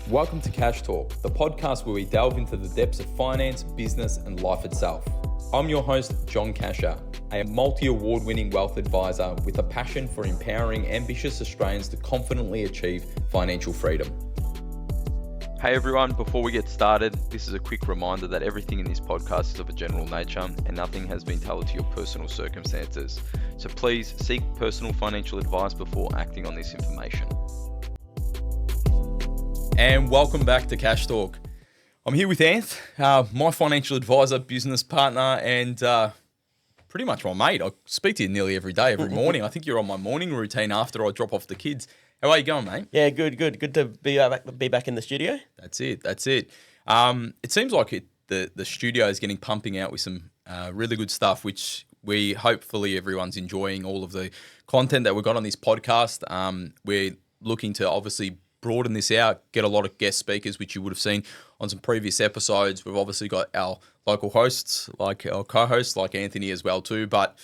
Welcome to CashTalk, the podcast where we delve into the depths of finance, business, and life itself. I'm your host, John Cachia, a multi-award-winning wealth advisor with a passion for empowering ambitious Australians to confidently achieve financial freedom. Hey everyone, before we get started, this is a quick reminder that everything in this podcast is of a general nature and nothing has been tailored to your personal circumstances. So please seek personal financial advice before acting on this information. And welcome back to CashTalk. I'm here with Anth, my financial advisor, business partner, and pretty much my mate. I speak to you nearly every day, every morning. I think you're on my morning routine after I drop off the kids. How are you going, mate? Yeah, good. Good to be back in the studio. That's it. It seems like the studio is getting pumping out with some really good stuff, which we hopefully everyone's enjoying all of the content that we've got on this podcast. We're looking to obviously broaden this out, get a lot of guest speakers, which you would have seen on some previous episodes. We've obviously got our local hosts, like our co-hosts, like Anthony as well too, but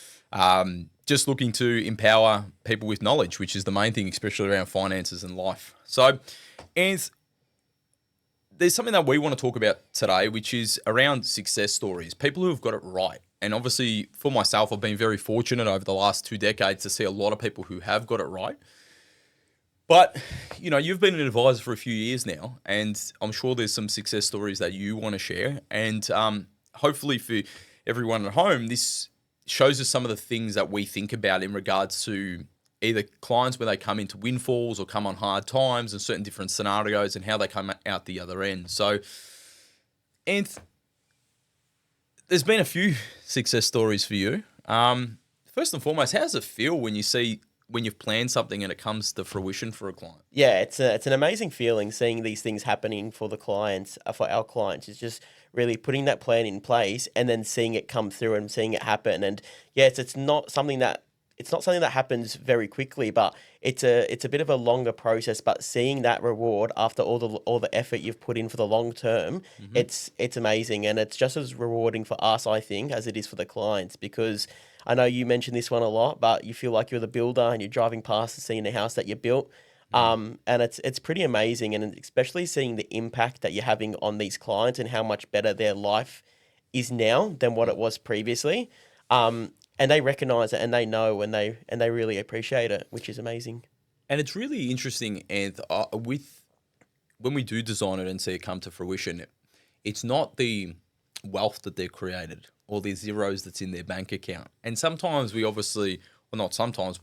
just looking to empower people with knowledge, which is the main thing, especially around finances and life. So, Anth, there's something that we want to talk about today, which is around success stories, people who have got it right. And obviously, for myself, I've been very fortunate over the last 2 decades to see a lot of people who have got it right. But, you know, you've been an advisor for a few years now, and I'm sure there's some success stories that you want to share. And hopefully for everyone at home, this shows us some of the things that we think about in regards to either clients when they come into windfalls or come on hard times and certain different scenarios and how they come out the other end. So, Anth, there's been a few success stories for you. First and foremost, how does it feel when you've planned something and it comes to fruition for a client? Yeah, it's an amazing feeling seeing these things happening for the clients, for our clients. It's just really putting that plan in place and then seeing it come through and seeing it happen. And yes, it's not something that happens very quickly, but it's a bit of a longer process. But seeing that reward after all the effort you've put in for the long term, it's amazing, and it's just as rewarding for us, I think, as it is for the clients, because I know you mentioned this one a lot, but you feel like you're the builder and you're driving past and seeing the house that you built. And it's pretty amazing, and especially seeing the impact that you're having on these clients and how much better their life is now than what it was previously. And they recognize it and they know and they really appreciate it, which is amazing. And it's really interesting, and when we do design it and see it come to fruition, it's not the wealth that they've created or the zeros that's in their bank account. And sometimes we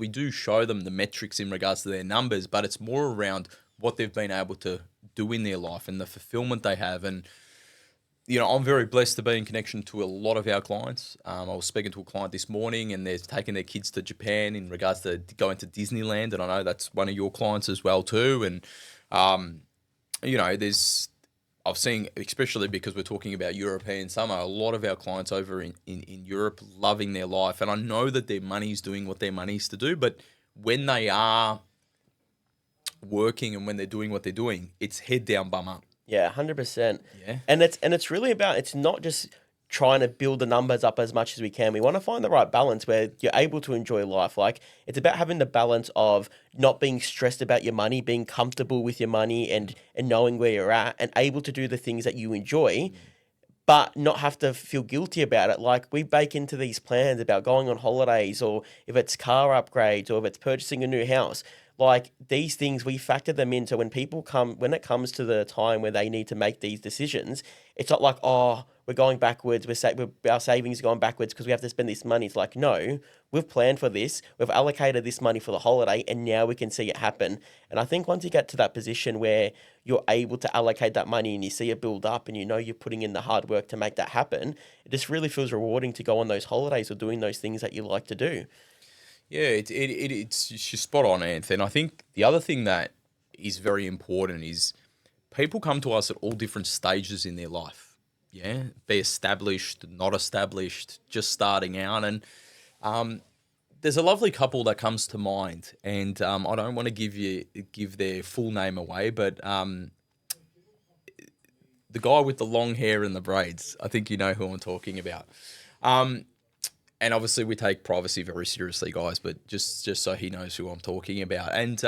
do show them the metrics in regards to their numbers, but it's more around what they've been able to do in their life and the fulfillment they have. And, you know, I'm very blessed to be in connection to a lot of our clients. I was speaking to a client this morning and they're taking their kids to Japan in regards to going to Disneyland. And I know that's one of your clients as well too. And, you know, I've seen, especially because we're talking about European summer, a lot of our clients over in Europe loving their life. And I know that their money's doing what their money's to do, but when they are working and when they're doing what they're doing, it's head down, bum up. Yeah, 100%. Yeah. And it's really about, it's not just trying to build the numbers up as much as we can. We want to find the right balance where you're able to enjoy life. Like, it's about having the balance of not being stressed about your money, being comfortable with your money and knowing where you're at and able to do the things that you enjoy, but not have to feel guilty about it. Like, we bake into these plans about going on holidays, or if it's car upgrades, or if it's purchasing a new house. Like, these things, we factor them in. So when it comes to the time where they need to make these decisions, it's not like, oh, we're going backwards, our savings are going backwards because we have to spend this money. It's like, no, we've planned for this, we've allocated this money for the holiday, and now we can see it happen. And I think once you get to that position where you're able to allocate that money and you see it build up and you know you're putting in the hard work to make that happen, it just really feels rewarding to go on those holidays or doing those things that you like to do. Yeah, it's you're spot on, Anth. And I think the other thing that is very important is people come to us at all different stages in their life. Yeah, be established, not established, just starting out. And there's a lovely couple that comes to mind. And I don't want to give their full name away, but the guy with the long hair and the braids, I think you know who I'm talking about. And obviously we take privacy very seriously, guys, but just so he knows who I'm talking about. And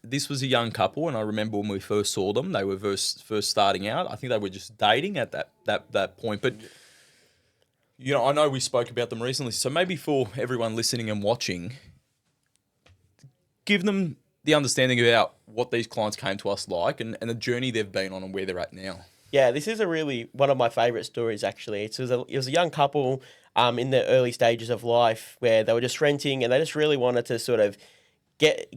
this was a young couple, and I remember when we first saw them, they were first starting out. I think they were just dating at that point. But I know we spoke about them recently, so maybe for everyone listening and watching, give them the understanding about what these clients came to us like and the journey they've been on and where they're at now. Yeah, this is one of my favourite stories, actually. It was a young couple in the early stages of life where they were just renting and they just really wanted to sort of get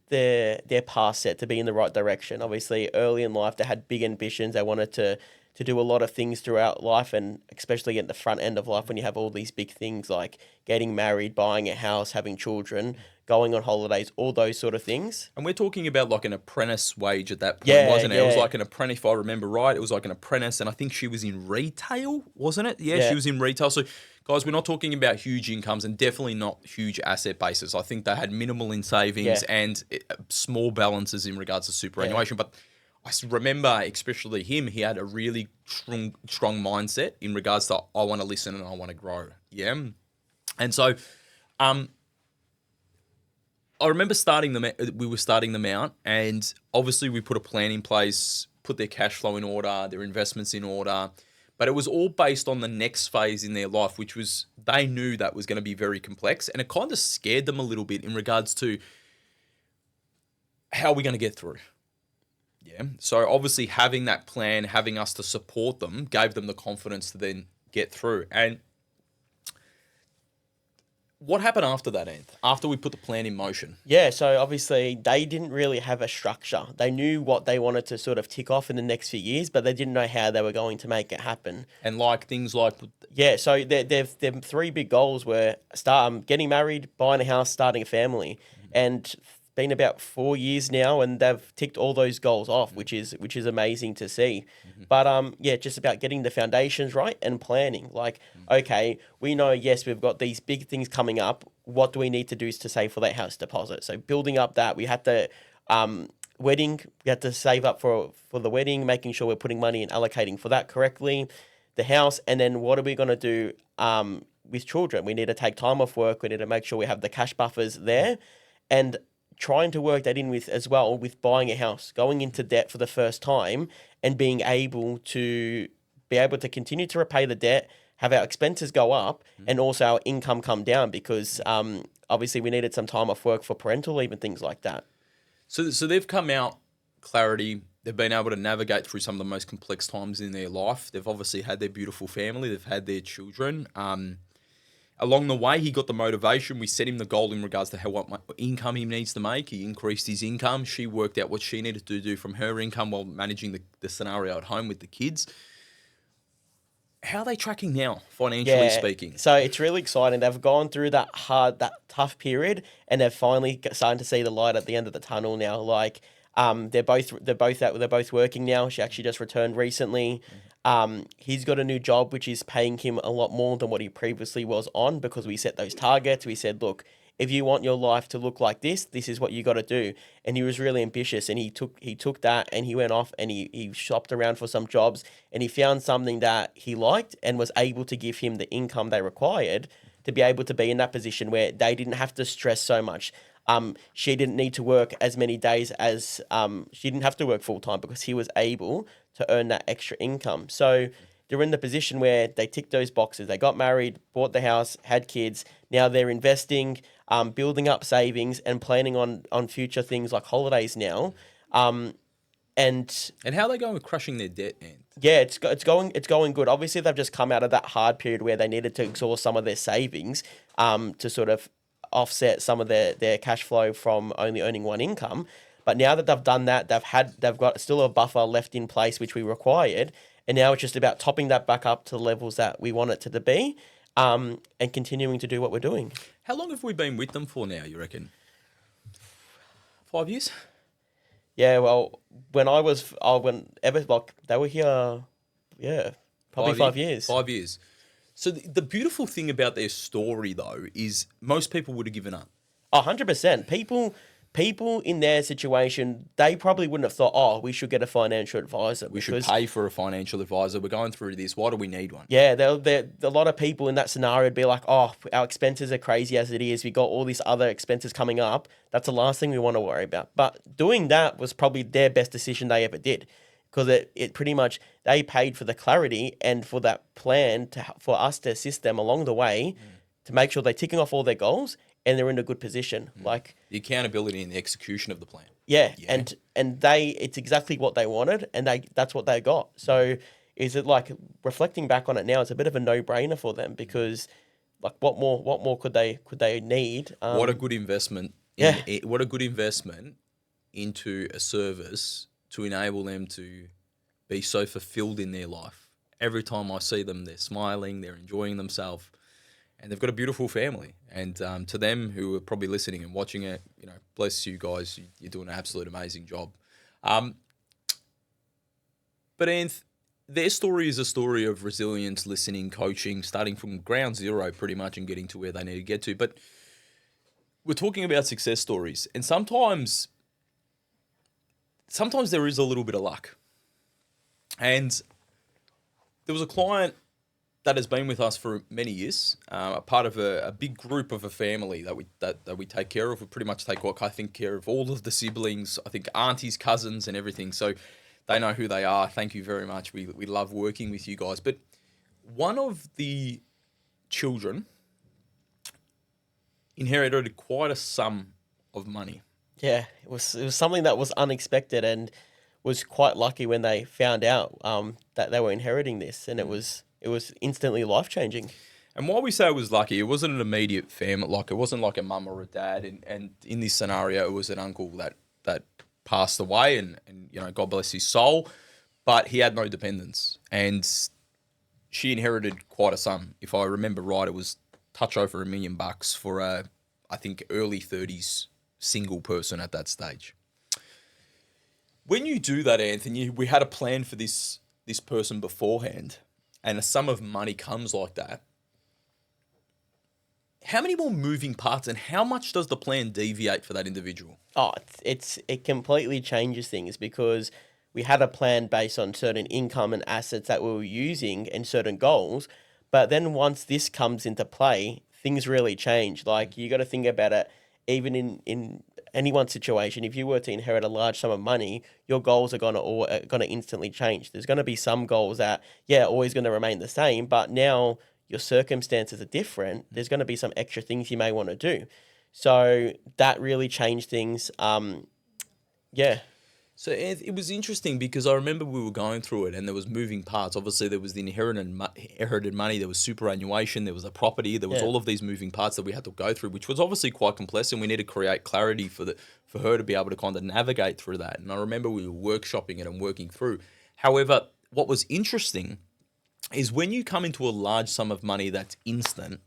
their path set to be in the right direction. Obviously, early in life, they had big ambitions. They wanted to do a lot of things throughout life, and especially at the front end of life when you have all these big things like getting married, buying a house, having children, going on holidays, all those sort of things. And we're talking about like an apprentice wage at that point, Yeah, wasn't it? It was yeah. like an apprentice, if I remember right. It was like an apprentice, and I think she was in retail, wasn't it? Yeah, Yeah. she was in retail. So, guys, we're not talking about huge incomes and definitely not huge asset bases. I think they had minimal in savings and small balances in regards to superannuation. But I remember, especially him, he had a really strong mindset in regards to I want to listen and I want to grow. Yeah. And so, I remember we were starting them out, and obviously we put a plan in place, put their cash flow in order, their investments in order, but it was all based on the next phase in their life, which was they knew that was going to be very complex, and it kind of scared them a little bit in regards to how are we going to get through. Yeah. So obviously having that plan, having us to support them, gave them the confidence to then get through. And what happened after that, Anth? After we put the plan in motion? Yeah, so obviously they didn't really have a structure. They knew what they wanted to sort of tick off in the next few years, but they didn't know how they were going to make it happen. And like things like... Yeah, so their three big goals were getting married, buying a house, starting a family. And been about 4 years now, and they've ticked all those goals off, which is amazing to see. But just about getting the foundations right and planning. Like, okay, we know, yes, we've got these big things coming up. What do we need to do to save for that house deposit? So building up that, we had to wedding. We had to save up for the wedding, making sure we're putting money and allocating for that correctly. The house, and then what are we going to do with children? We need to take time off work. We need to make sure we have the cash buffers there, and trying to work that in with as well with buying a house, going into debt for the first time, and being able to continue to repay the debt, have our expenses go up, and also our income come down because obviously we needed some time off work for parental leave and things like that. So they've come out clarity. They've been able to navigate through some of the most complex times in their life. They've obviously had their beautiful family. They've had their children. Along the way, he got the motivation. We set him the goal in regards to what income he needs to make. He increased his income. She worked out what she needed to do from her income while managing the scenario at home with the kids. How are they tracking now, financially speaking? So it's really exciting. They've gone through that tough period, and they're finally starting to see the light at the end of the tunnel now. Like, they're both working now. She actually just returned recently. He's got a new job, which is paying him a lot more than what he previously was on, because we set those targets. We said, look, if you want your life to look like this is what you got to do. And he was really ambitious, and he took that, and he went off and he shopped around for some jobs, and he found something that he liked and was able to give him the income they required to be able to be in that position where they didn't have to stress so much. She didn't need to work as many days as she didn't have to work full time because he was able to earn that extra income. So they're in the position where they ticked those boxes. They got married, bought the house, had kids. Now they're investing, building up savings, and planning on future things like holidays now. And how are they going with crushing their debt, Ant? Yeah, it's going good. Obviously, they've just come out of that hard period where they needed to exhaust some of their savings to sort of offset some of their cash flow from only earning one income. But now that they've done that, they've got still a buffer left in place, which we required. And now it's just about topping that back up to the levels that we want it to be, and continuing to do what we're doing. How long have we been with them for now, you reckon? 5 years? Yeah, well, they were here, probably 5 years. 5 years. So the beautiful thing about their story, though, is most people would have given up. 100%. People people in their situation, they probably wouldn't have thought, oh, we should get a financial advisor. We should pay for a financial advisor. We're going through this. Why do we need one? Yeah, a lot of people in that scenario would be like, oh, our expenses are crazy as it is. We got all these other expenses coming up. That's the last thing we want to worry about. But doing that was probably their best decision they ever did, because it pretty much, they paid for the clarity and for that plan for us to assist them along the way to make sure they're ticking off all their goals and they're in a good position. Like the accountability and the execution of the plan. Yeah. And it's exactly what they wanted, and that's what they got. So is it like, reflecting back on it now, it's a bit of a no-brainer for them, because like what more could they need? What a good investment. What a good investment into a service to enable them to be so fulfilled in their life. Every time I see them, they're smiling, they're enjoying themselves, and they've got a beautiful family. And to them who are probably listening and watching it, bless you guys. You're doing an absolute amazing job. But Anth, their story is a story of resilience, listening, coaching, starting from ground zero pretty much and getting to where they need to get to. But we're talking about success stories, and sometimes there is a little bit of luck. And there was a client that has been with us for many years, a part of a big group of a family that we take care of. We pretty much take care of all of the siblings, I think aunties, cousins, and everything. So they know who they are. Thank you very much. We love working with you guys. But one of the children inherited quite a sum of money. Yeah, it was something that was unexpected, and was quite lucky when they found out that they were inheriting this, and it was instantly life-changing. And while we say it was lucky, it wasn't an immediate family. Like, it wasn't like a mum or a dad. And in this scenario, it was an uncle that passed away, and God bless his soul, but he had no dependents, and she inherited quite a sum. If I remember right, it was touch over $1 million for I think early 30s single person at that stage. When you do that, Anthony, we had a plan for this person beforehand, and a sum of money comes like that. How many more moving parts, and how much does the plan deviate for that individual? Oh, it completely changes things, because we had a plan based on certain income and assets that we were using and certain goals. But then once this comes into play, things really change. Like, you got to think about it, even in anyone's situation. If you were to inherit a large sum of money, your goals are gonna instantly change. There's gonna be some goals that, always gonna remain the same, but now your circumstances are different. There's gonna be some extra things you may want to do. So that really changed things. So it was interesting, because I remember we were going through it and there was moving parts. Obviously, there was the inherited money, there was superannuation, there was a property, there was all of these moving parts that we had to go through, which was obviously quite complex, and we need to create clarity for her to be able to kind of navigate through that. And I remember we were workshopping it and working through. However, what was interesting is when you come into a large sum of money that's instant,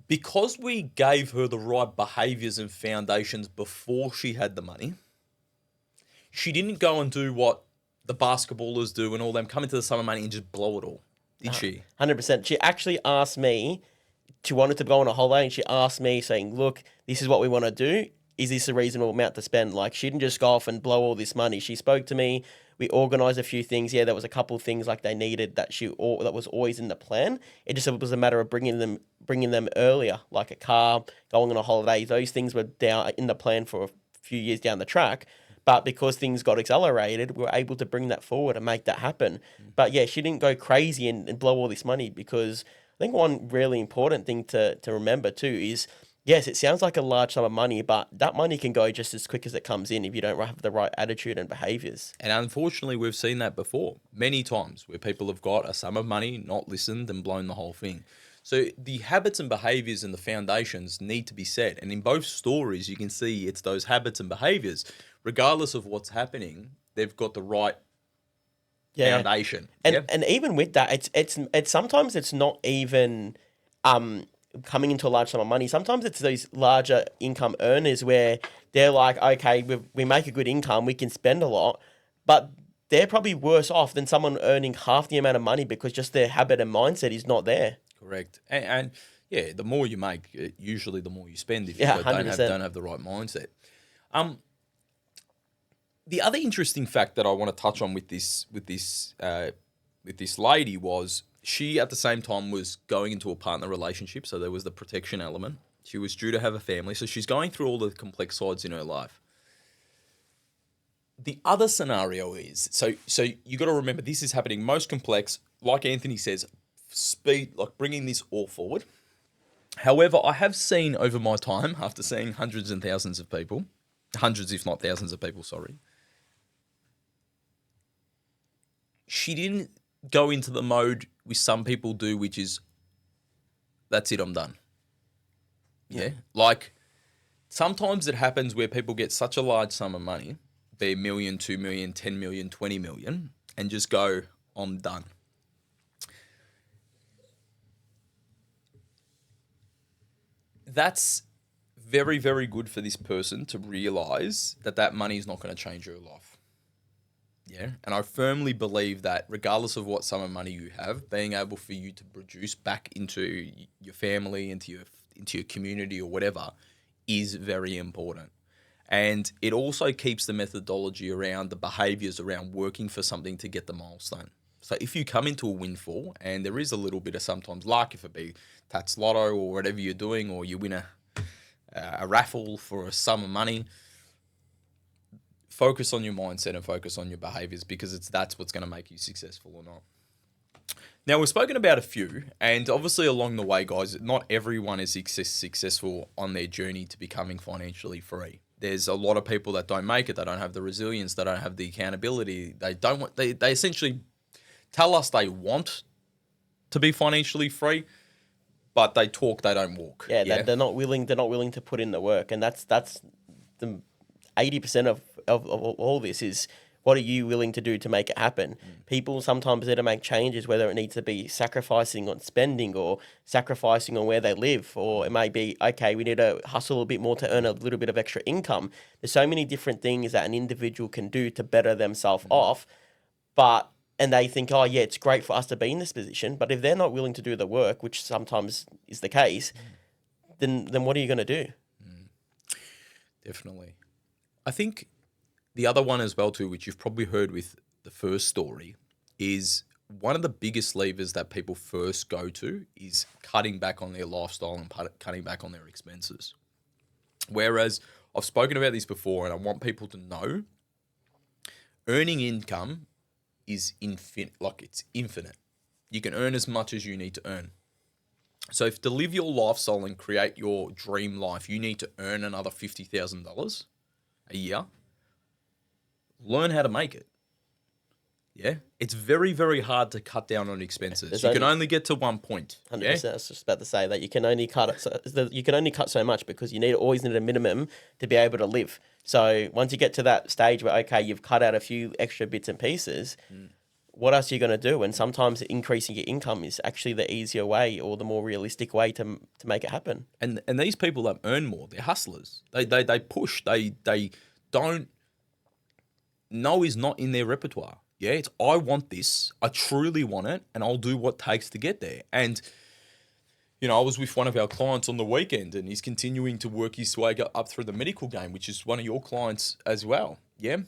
because we gave her the right behaviors and foundations before she had the money, she didn't go and do what the basketballers do and all them, come into the sum of money and just blow it all, did she? 100%. She actually asked me, she wanted to go on a holiday, and she asked me saying, look, this is what we want to do. Is this a reasonable amount to spend? Like, she didn't just go off and blow all this money. She spoke to me. We organised a few things. Yeah, there was a couple of things like they needed that that was always in the plan. It was a matter of bringing them earlier, like a car, going on a holiday. Those things were down in the plan for a few years down the track. But because things got accelerated, we were able to bring that forward and make that happen. But yeah, she didn't go crazy and blow all this money, because I think one really important thing to remember too is, yes, it sounds like a large sum of money, but that money can go just as quick as it comes in if you don't have the right attitude and behaviours. And unfortunately, we've seen that before many times, where people have got a sum of money, not listened, and blown the whole thing. So the habits and behaviours and the foundations need to be set. And in both stories, you can see it's those habits and behaviours. Regardless of what's happening, they've got the right foundation. And even with that, it's sometimes it's not even coming into a large sum of money. Sometimes it's those larger income earners where they're like, okay, we make a good income, we can spend a lot, but they're probably worse off than someone earning half the amount of money because just their habit and mindset is not there. Correct. And Yeah, the more you make, usually the more you spend if you Yeah, don't have 100%. don't have the right mindset. The other interesting fact that I want to touch on with this lady was she at the same time was going into a partner relationship, so there was the protection element. She was due to have a family, so she's going through all the complex sides in her life. The other scenario is so you got to remember this is happening most complex, like Anthony says, speed like bringing this all forward. However, I have seen over my time, after seeing hundreds and thousands of people, hundreds if not thousands of people, sorry, she didn't go into the mode which some people do, which is that's it, I'm done. Yeah. Like sometimes it happens where people get such a large sum of money, be 1 million, 2 million, 10 million, 20 million, and just go, I'm done. That's very, very good for this person to realize that that money is not going to change your life. Yeah. And I firmly believe that regardless of what sum of money you have, being able for you to produce back into your family, into your community or whatever is very important. And it also keeps the methodology around the behaviors around working for something to get the milestone. So if you come into a windfall and there is a little bit of sometimes luck, if it be Tats Lotto or whatever you're doing, or you win a raffle for a sum of money, focus on your mindset and focus on your behaviors because that's what's going to make you successful or not. Now, we've spoken about a few, and obviously along the way, guys, not everyone is successful on their journey to becoming financially free. There's a lot of people that don't make it. They don't have the resilience. They don't have the accountability. They essentially tell us they want to be financially free, but they talk, they don't walk. Yeah, they're not willing. They're not willing to put in the work, and that's the 80% of all this is what are you willing to do to make it happen? People sometimes need to make changes, whether it needs to be sacrificing on spending or sacrificing on where they live, or it may be, okay, we need to hustle a bit more to earn a little bit of extra income. There's so many different things that an individual can do to better themselves off, and they think, oh yeah, it's great for us to be in this position. But if they're not willing to do the work, which sometimes is the case, then what are you going to do? Definitely. I think the other one as well too, which you've probably heard with the first story, is one of the biggest levers that people first go to is cutting back on their lifestyle and cutting back on their expenses. Whereas I've spoken about this before and I want people to know earning income is infinite, like it's infinite. You can earn as much as you need to earn. So if to live your lifestyle and create your dream life, you need to earn another $50,000 a year. Learn how to make it. Yeah, it's very, very hard to cut down on expenses. You can only get to one point. 100%. Yeah? I was just about to say that you can only cut it. You can only cut so much because you always need a minimum to be able to live. So once you get to that stage where okay, you've cut out a few extra bits and pieces, what else are you going to do? And sometimes increasing your income is actually the easier way or the more realistic way to make it happen. And these people that earn more, they're hustlers. They push. They don't. No is not in their repertoire. Yeah, it's I want this. I truly want it, and I'll do what it takes to get there. And I was with one of our clients on the weekend, and he's continuing to work his way up through the medical game, which is one of your clients as well. Yeah,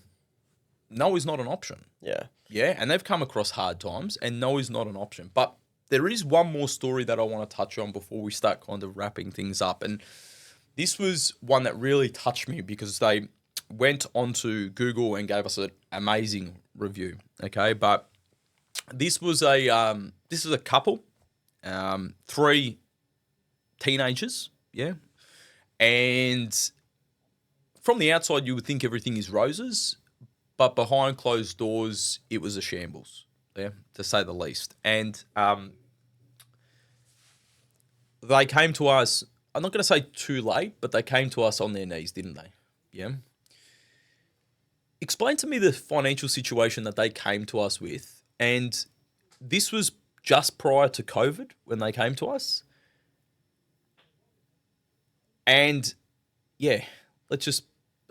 no is not an option. Yeah. Yeah, and they've come across hard times, and no is not an option. But there is one more story that I want to touch on before we start kind of wrapping things up. And this was one that really touched me because they went onto Google and gave us an amazing review. Okay, but this is a couple, 3 teenagers. Yeah, and from the outside you would think everything is roses. But behind closed doors, it was a shambles, yeah, to say the least. And they came to us, I'm not going to say too late, but they came to us on their knees, didn't they? Yeah. Explain to me the financial situation that they came to us with. And this was just prior to COVID when they came to us. And yeah,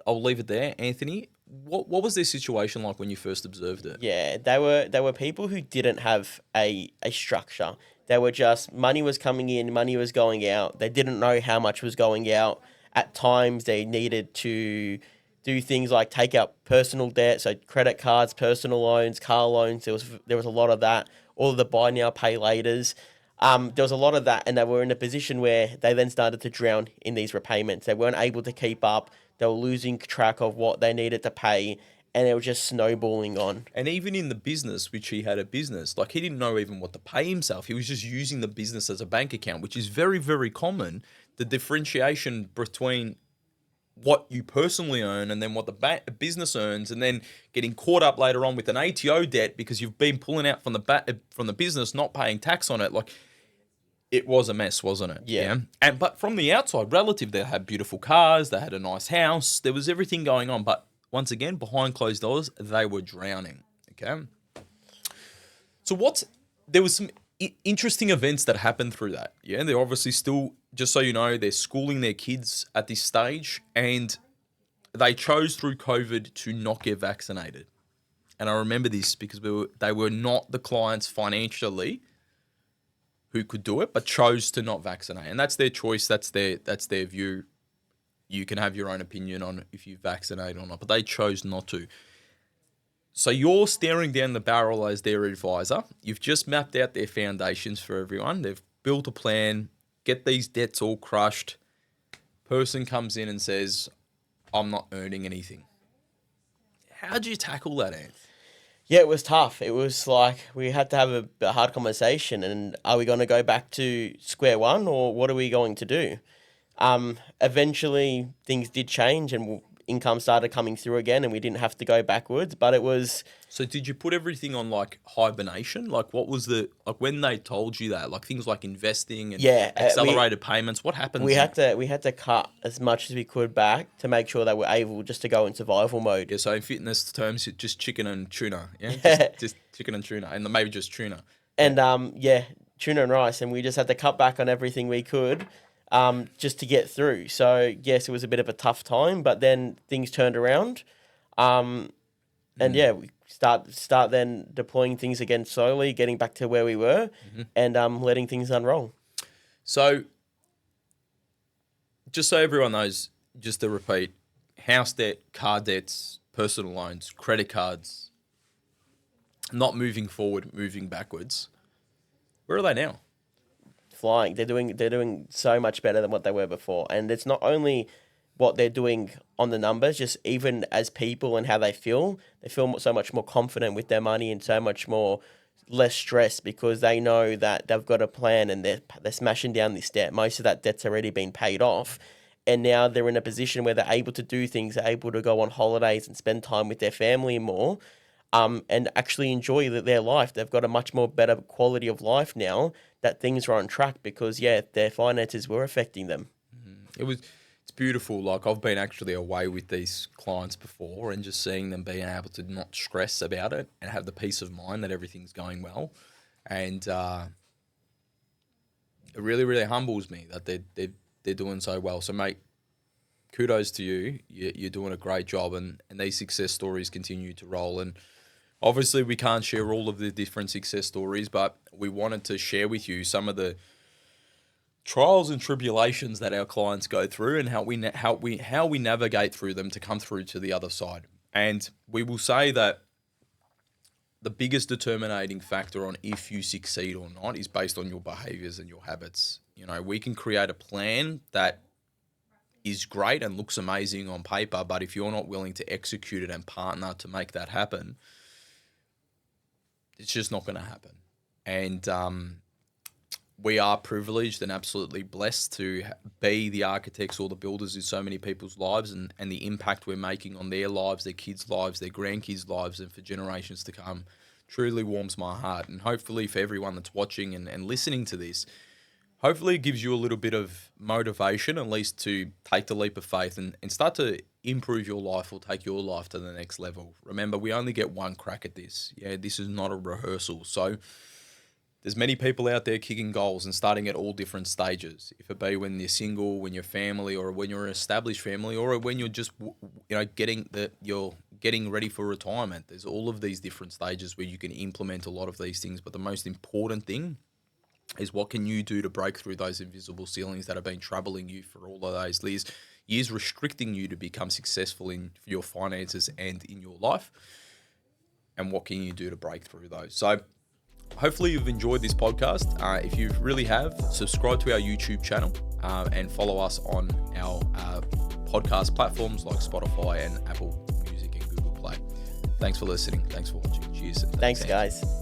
I'll leave it there. Anthony, what was their situation like when you first observed it? Yeah, they were people who didn't have a structure. They were just, money was coming in, money was going out. They didn't know how much was going out. At times, they needed to do things like take out personal debt, so credit cards, personal loans, car loans. There was a lot of that. All of the buy now, pay laters. There was a lot of that, and they were in a position where they then started to drown in these repayments. They weren't able to keep up. They were losing track of what they needed to pay, and it was just snowballing on. And even in the business, which he had a business, like he didn't know even what to pay himself. He was just using the business as a bank account, which is very, very common. The differentiation between what you personally earn and then what the business earns, and then getting caught up later on with an ATO debt because you've been pulling out from the business, not paying tax on it. Like, it was a mess, wasn't it? Yeah. But from the outside, relative, they had beautiful cars, they had a nice house, there was everything going on. But once again, behind closed doors, they were drowning. Okay. So there was some interesting events that happened through that. Yeah, they're obviously still, just so you know, they're schooling their kids at this stage, and they chose through COVID to not get vaccinated. And I remember this because they were not the clients financially who could do it, but chose to not vaccinate. And that's their choice. That's their view. You can have your own opinion on if you vaccinate or not, but they chose not to. So you're staring down the barrel as their advisor. You've just mapped out their foundations for everyone. They've built a plan, get these debts all crushed. Person comes in and says, I'm not earning anything. How do you tackle that, Ant? Yeah, it was tough. It was like we had to have a hard conversation. And are we going to go back to square one, or what are we going to do? Eventually, things did change, and income started coming through again, and we didn't have to go backwards. But it was. So did you put everything on like hibernation? Like, what was when they told you that? Like things like investing and accelerated payments. What happened? We had to cut as much as we could back to make sure that we're able just to go in survival mode. Yeah. So in fitness terms, just chicken and tuna. Yeah. Just chicken and tuna, and maybe just tuna. And tuna and rice, and we just had to cut back on everything we could. Just to get through. So, yes, it was a bit of a tough time, but then things turned around. We start then deploying things again slowly, getting back to where we were, and letting things unroll. So, just so everyone knows, just to repeat, house debt, car debts, personal loans, credit cards, not moving forward, moving backwards. Where are they now? Flying. They're doing so much better than what they were before. And it's not only what they're doing on the numbers, just even as people and how they feel so much more confident with their money and so much more less stressed because they know that they've got a plan and they're smashing down this debt. Most of that debt's already been paid off. And now they're in a position where they're able to do things, they're able to go on holidays and spend time with their family more. And actually enjoy their life. They've got a much more better quality of life now that things are on track because, their finances were affecting them. It's beautiful. Like, I've been actually away with these clients before and just seeing them being able to not stress about it and have the peace of mind that everything's going well. And it really, really humbles me that they're doing so well. So, mate, kudos to you. You're doing a great job, and these success stories continue to roll. And obviously, we can't share all of the different success stories, but we wanted to share with you some of the trials and tribulations that our clients go through and how we navigate through them to come through to the other side. And we will say that the biggest determining factor on if you succeed or not is based on your behaviors and your habits. You know, we can create a plan that is great and looks amazing on paper, but if you're not willing to execute it and partner to make that happen, it's just not going to happen. And we are privileged and absolutely blessed to be the architects or the builders in so many people's lives, and the impact we're making on their lives, their kids' lives, their grandkids' lives, and for generations to come truly warms my heart. And hopefully for everyone that's watching and listening to this, hopefully it gives you a little bit of motivation, at least to take the leap of faith and start to improve your life or take your life to the next level. Remember, we only get one crack at this. Yeah, this is not a rehearsal. So there's many people out there kicking goals and starting at all different stages. If it be when you're single, when you're family, or when you're an established family, or when you're just you're getting ready for retirement. There's all of these different stages where you can implement a lot of these things. But the most important thing is what can you do to break through those invisible ceilings that have been troubling you for all of those years, restricting you to become successful in your finances and in your life, and what can you do to break through those? So hopefully you've enjoyed this podcast. If you really have, subscribe to our YouTube channel and follow us on our podcast platforms like Spotify and Apple Music and Google Play. Thanks for listening. Thanks for watching. Cheers. Thanks, guys.